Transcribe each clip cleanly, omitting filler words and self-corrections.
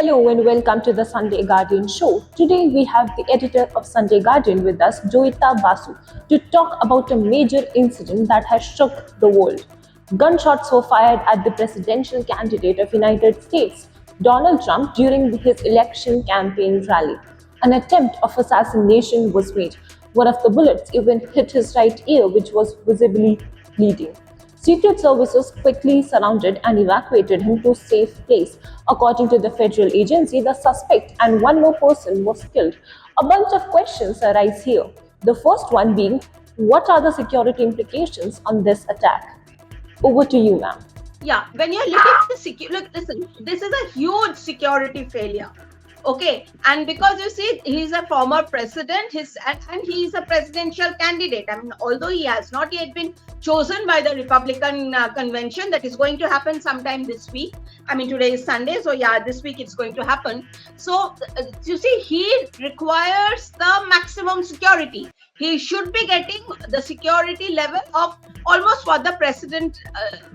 Hello and welcome to the Sunday Guardian show. Today we have the editor of Sunday Guardian with us, Joyeeta Basu, to talk about a major incident that has shook the world. Gunshots were fired at the presidential candidate of United States, Donald Trump, during his election campaign rally. An attempt of assassination was made. One of the bullets even hit his right ear, which was visibly bleeding. Secret services quickly surrounded and evacuated him to a safe place. According to the federal agency, the suspect and one more person was killed. A bunch of questions arise here. The first one being, what are the security implications on this attack? Over to you, ma'am. Yeah, when you're looking at the security, look, listen, this is a huge security failure. Okay, and because you see, he's a former president, and he's a presidential candidate. I mean, although he has not yet been chosen by the Republican convention, that is going to happen sometime this week. I mean, today is Sunday, so yeah, this week it's going to happen. So you see, he requires the maximum security. He should be getting the security level of almost what the president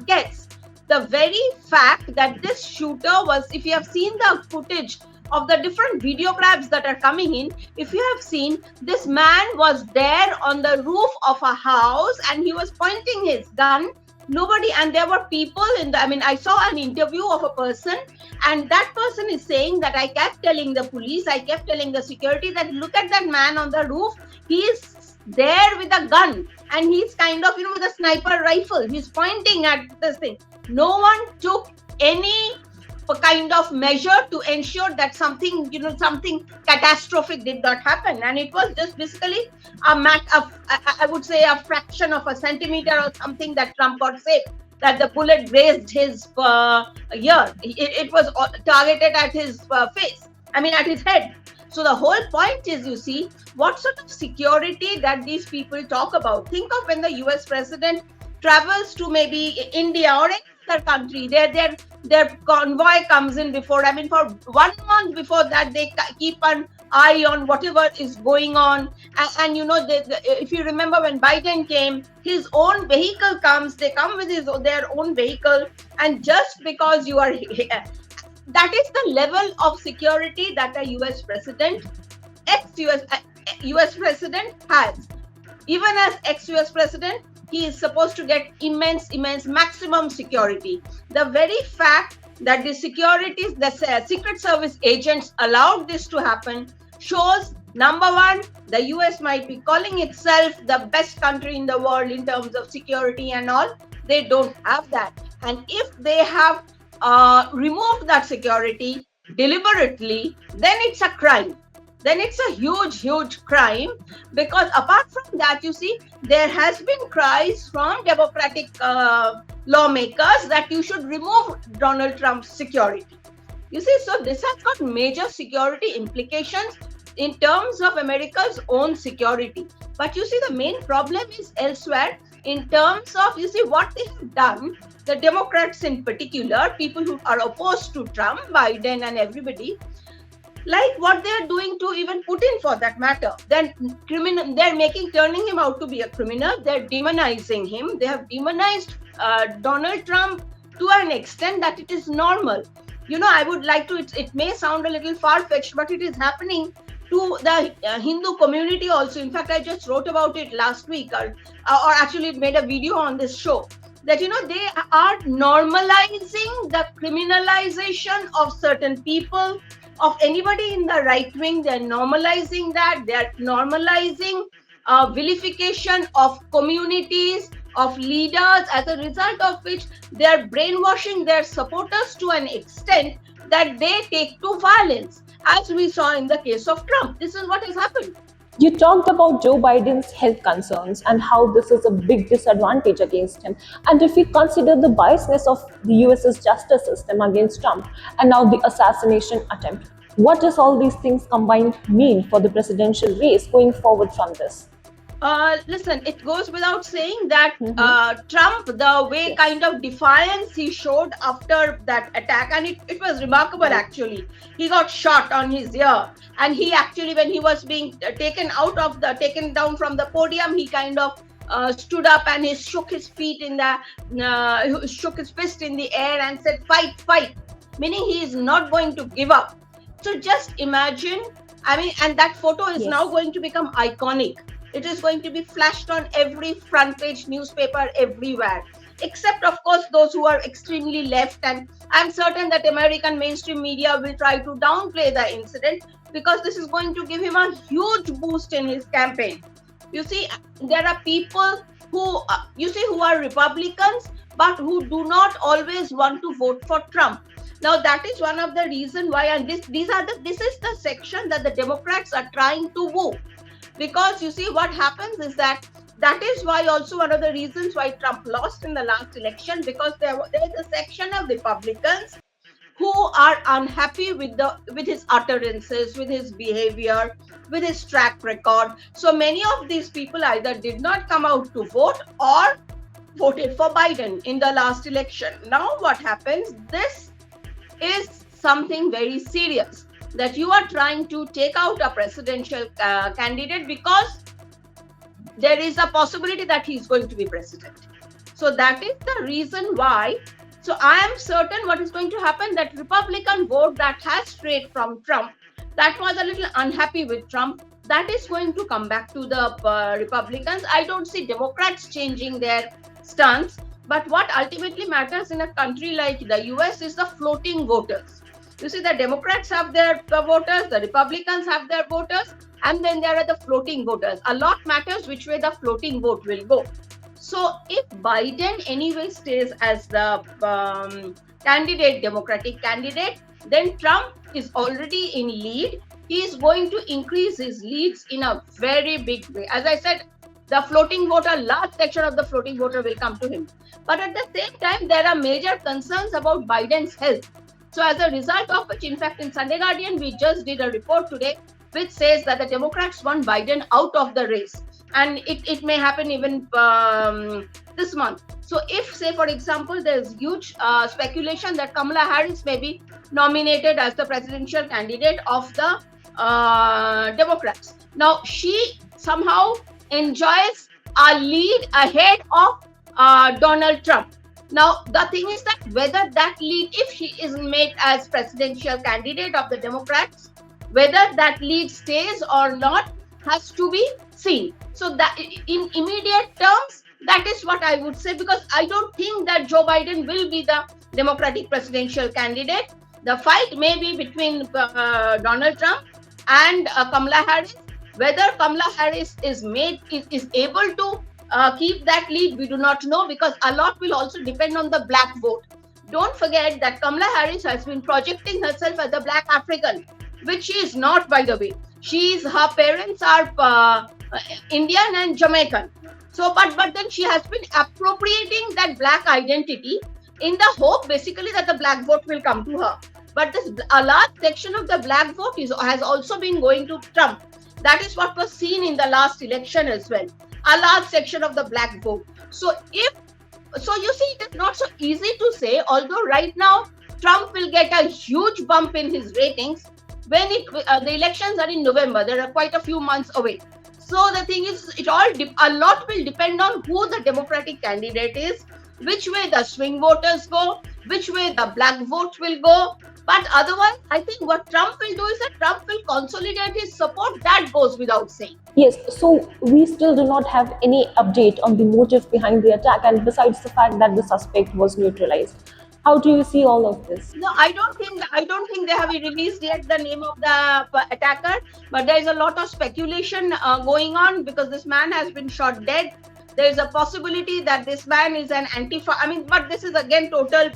gets. The very fact that this shooter was, if you have seen the footage of the different videograms that are coming in, if you have seen, this man was there on the roof of a house and he was pointing his gun. Nobody, and there were people I saw an interview of a person, and that person is saying that I kept telling the police, I kept telling the security that look at that man on the roof, he is there with a gun and he's kind of, with a sniper rifle, he's pointing at this thing. No one took any kind of measure to ensure that something catastrophic did not happen, and it was just basically I would say a fraction of a centimeter or something that Trump got saved, that the bullet grazed his ear. It was targeted at his face, at his head. So the whole point is, you see, what sort of security that these people talk about. Think of when the US president travels to maybe India or any other country, their convoy comes in before, for 1 month before that, they keep an eye on whatever is going on. And if you remember when Biden came, his own vehicle comes, they come with their own vehicle, and just because you are here, that is the level of security that a US president, US president has. Even as ex-US president, he is supposed to get immense maximum security. The very fact that the Secret Service agents allowed this to happen shows, number one, the US might be calling itself the best country in the world in terms of security and all. They don't have that. And if they have removed that security deliberately, then it's a crime. Then it's a huge crime, because apart from that, you see, there has been cries from Democratic lawmakers that you should remove Donald Trump's security. You see, so this has got major security implications in terms of America's own security. But you see, the main problem is elsewhere in terms of, you see, what they have done, the Democrats in particular, people who are opposed to Trump, Biden and everybody, like what they are doing to even Putin for that matter. They're turning him out to be a criminal. They're demonizing him. They have demonized Donald Trump to an extent that it is normal. I would like to, it may sound a little far-fetched, but it is happening to the Hindu community also. In fact, I just wrote about it last week, or actually made a video on this show, that, they are normalizing the criminalization of certain people, of anybody in the right wing. They're normalizing that. They're normalizing vilification of communities, of leaders, as a result of which they're brainwashing their supporters to an extent that they take to violence, as we saw in the case of Trump. This is what has happened. You talked about Joe Biden's health concerns and how this is a big disadvantage against him. And if we consider the biasness of the US's justice system against Trump and now the assassination attempt, what does all these things combined mean for the presidential race going forward from this? Listen, it goes without saying that Trump, the way kind of defiance he showed after that attack, and it was remarkable actually. He got shot on his ear, and he actually, when he was being taken down from the podium, he kind of stood up and he shook his fist in the air and said, "Fight, fight." meaning he is not going to give up. So just imagine, I mean, and that photo is now Yes. going to become iconic. It is going to be flashed on every front page newspaper everywhere, except, of course, those who are extremely left. And I'm certain that American mainstream media will try to downplay the incident because this is going to give him a huge boost in his campaign. You see, there are people who, who are Republicans, but who do not always want to vote for Trump. Now that is one of the reason why, and this is the section that the Democrats are trying to woo, because you see what happens is that is why also one of the reasons why Trump lost in the last election, because there is a section of Republicans who are unhappy with his utterances, with his behavior, with his track record. So many of these people either did not come out to vote or voted for Biden in the last election. Now what happens? This is something very serious, that you are trying to take out a presidential candidate because there is a possibility that he is going to be president. So that is the reason why. So I am certain what is going to happen, that Republican vote that has strayed from Trump, that was a little unhappy with Trump, that is going to come back to the Republicans. I don't see Democrats changing their stance. But what ultimately matters in a country like the US is the floating voters. You see, the Democrats have their voters, the Republicans have their voters, and then there are the floating voters. A lot matters which way the floating vote will go. So if Biden anyway stays as the candidate, Democratic candidate, then Trump is already in lead. He is going to increase his leads in a very big way. As I said, the floating voter, large section of the floating voter will come to him. But at the same time, there are major concerns about Biden's health. So as a result of which, in fact, in Sunday Guardian, we just did a report today which says that the Democrats want Biden out of the race. And it may happen even this month. So if, say, for example, there's huge speculation that Kamala Harris may be nominated as the presidential candidate of the Democrats. Now, she somehow enjoys a lead ahead of Donald Trump. Now, the thing is that whether that lead, if she is made as presidential candidate of the Democrats, whether that lead stays or not has to be seen. So that in immediate terms, that is what I would say, because I don't think that Joe Biden will be the Democratic presidential candidate. The fight may be between Donald Trump and Kamala Harris. Whether Kamala Harris is able to keep that lead, we do not know, because a lot will also depend on the black vote. Don't forget that Kamala Harris has been projecting herself as a black African, which she is not, by the way. Her parents are Indian and Jamaican. So, but then she has been appropriating that black identity in the hope, basically, that the black vote will come to her. But a large section of the black vote has also been going to Trump. That is what was seen in the last election as well. A large section of the black vote. So you see, it is not so easy to say, although right now Trump will get a huge bump in his ratings when the elections are in November. There are quite a few months away. So the thing is, a lot will depend on who the Democratic candidate is, which way the swing voters go, which way the black vote will go. But otherwise, I think what Trump will do is that Trump will consolidate his support. That goes without saying. Yes, so we still do not have any update on the motive behind the attack, and besides the fact that the suspect was neutralized. How do you see all of this? No, I don't think they have released yet the name of the attacker, but there is a lot of speculation going on, because this man has been shot dead. There is a possibility that this man is an Antifa. I mean, but this is again total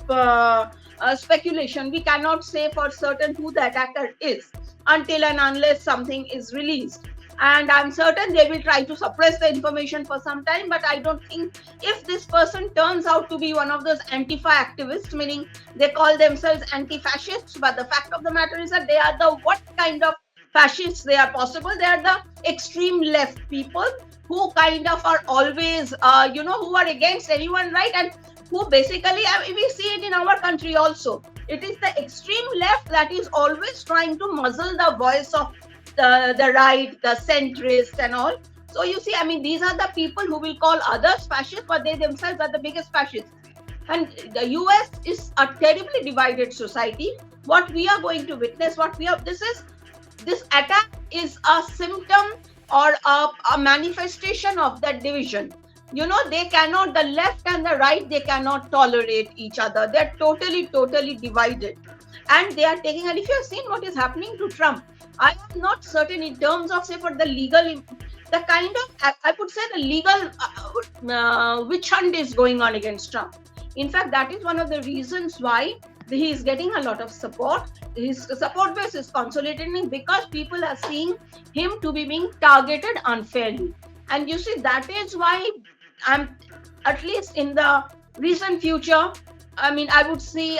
speculation. We cannot say for certain who the attacker is until and unless something is released. And I'm certain they will try to suppress the information for some time. But I don't think, if this person turns out to be one of those Antifa activists, meaning they call themselves anti-fascists, but the fact of the matter is that they are what kind of fascists they are possible? They are the extreme left people who kind of are always, who are against anyone, right? And who basically, we see it in our country also. It is the extreme left that is always trying to muzzle the voice of the right, the centrist and all. So you see, I mean, these are the people who will call others fascists, but they themselves are the biggest fascists. And the US is a terribly divided society. What we are going to witness, what we are, this attack is a symptom or a manifestation of that division. They cannot, the left and the right, they cannot tolerate each other. They're totally divided. And they are taking, and if you have seen what is happening to Trump, I am not certain in terms of, say, for the legal, the kind of, I would say, the legal witch hunt is going on against Trump. In fact, that is one of the reasons why he is getting a lot of support. His support base is consolidating because people are seeing him to be being targeted unfairly. And you see, that is why I'm, at least in the recent future, I mean, I would say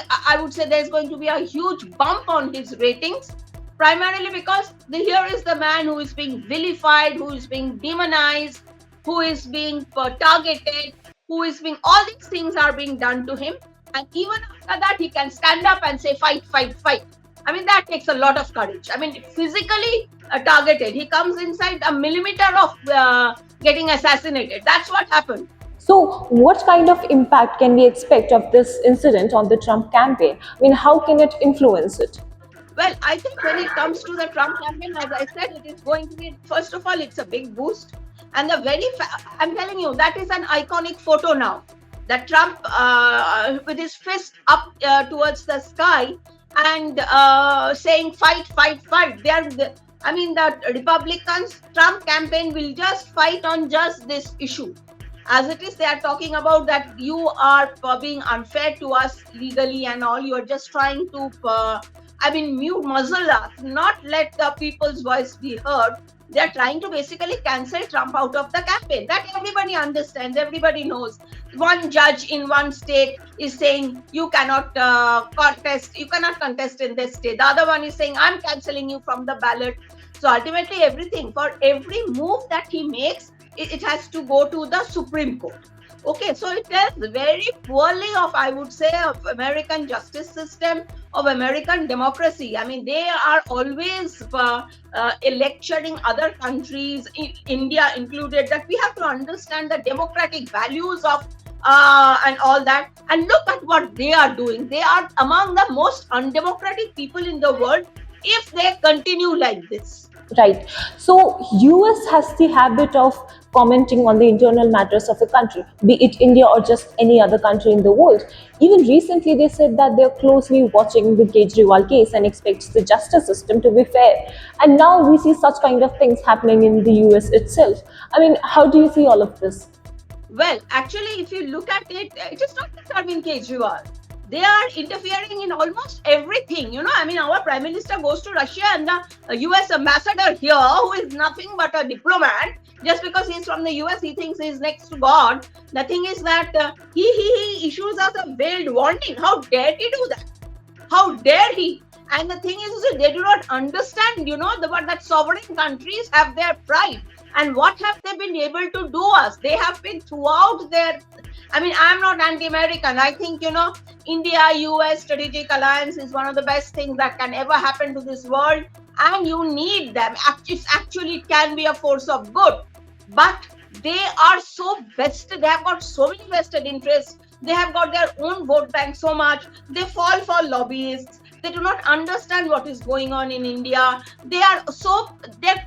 there's going to be a huge bump on his ratings, primarily because here is the man who is being vilified, who is being demonized, who is being targeted, who is being, all these things are being done to him. And even after that, he can stand up and say, fight, fight, fight. I mean, that takes a lot of courage. I mean, physically targeted. He comes inside a millimeter of getting assassinated. That's what happened. So, what kind of impact can we expect of this incident on the Trump campaign? I mean, how can it influence it? Well, I think when it comes to the Trump campaign, as I said, it is going to be, first of all, it's a big boost. And I'm telling you, that is an iconic photo now. That Trump, with his fist up towards the sky and saying, fight, fight, fight. I mean, the Republicans' Trump campaign will just fight on just this issue. As it is, they are talking about that you are being unfair to us legally and all. You are just trying to, muzzle us, not let the people's voice be heard. They are trying to basically cancel Trump out of the campaign. That everybody understands, everybody knows. One judge in one state is saying you cannot contest in this state. The other one is saying I'm canceling you from the ballot. So ultimately, for every move that he makes, it has to go to the Supreme Court. Okay, so it tells very poorly of, I would say, of American justice system, of American democracy. I mean, they are always lecturing other countries, India included, that we have to understand the democratic values of and all that. And look at what they are doing. They are among the most undemocratic people in the world if they continue like this. Right. So, US has the habit of commenting on the internal matters of a country, be it India or just any other country in the world. Even recently, they said that they're closely watching the Kejriwal case and expects the justice system to be fair. And now we see such kind of things happening in the US itself. I mean, how do you see all of this? Well, actually, if you look at it, it is not just Arvind Kejriwal. They are interfering in almost everything. I mean, our Prime Minister goes to Russia and the US ambassador here, who is nothing but a diplomat, just because he's from the US, he thinks he's next to God. The thing is that he issues us a veiled warning. How dare he do that? How dare he? And the thing is they do not understand, that sovereign countries have their pride. And what have they been able to do us? They have been throughout their, I mean, I'm not anti-American. I think, India-US strategic alliance is one of the best things that can ever happen to this world. And you need them. It can be a force of good. But they are so vested. They have got so many vested interests. They have got their own vote bank so much. They fall for lobbyists. They do not understand what is going on in India. They're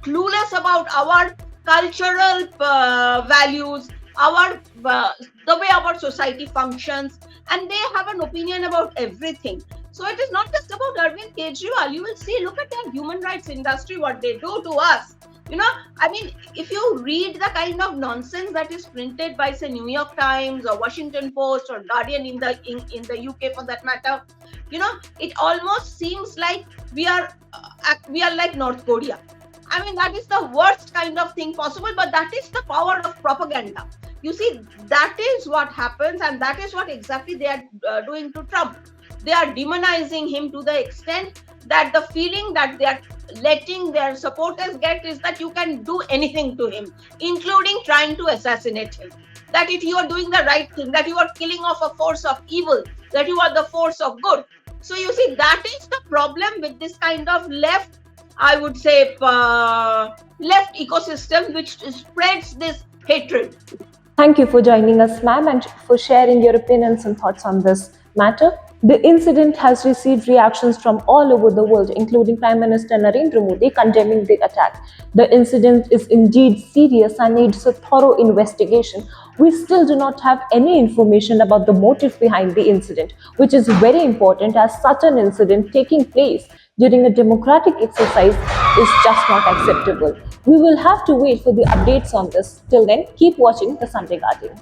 clueless about our cultural values, the way our society functions, and they have an opinion about everything. So it is not just about Arvind Kejriwal. You will see, look at the human rights industry, what they do to us. I mean, if you read the kind of nonsense that is printed by, say, New York Times or Washington Post or Guardian in the UK, for that matter, it almost seems like we are like North Korea. I mean, that is the worst kind of thing possible, but that is the power of propaganda. You see, that is what happens, and that is what exactly they are doing to Trump. They are demonizing him to the extent that the feeling that they are letting their supporters get is that you can do anything to him, including trying to assassinate him. That if you are doing the right thing, that you are killing off a force of evil, that you are the force of good. So you see, that is the problem with this kind of left, I would say, left ecosystem, which spreads this hatred. Thank you for joining us, ma'am, and for sharing your opinions and thoughts on this matter. The incident has received reactions from all over the world, including Prime Minister Narendra Modi condemning the attack. The incident is indeed serious and needs a thorough investigation. We still do not have any information about the motive behind the incident, which is very important as such an incident taking place during a democratic exercise is just not acceptable. We will have to wait for the updates on this. Till then, keep watching the Sunday Guardian.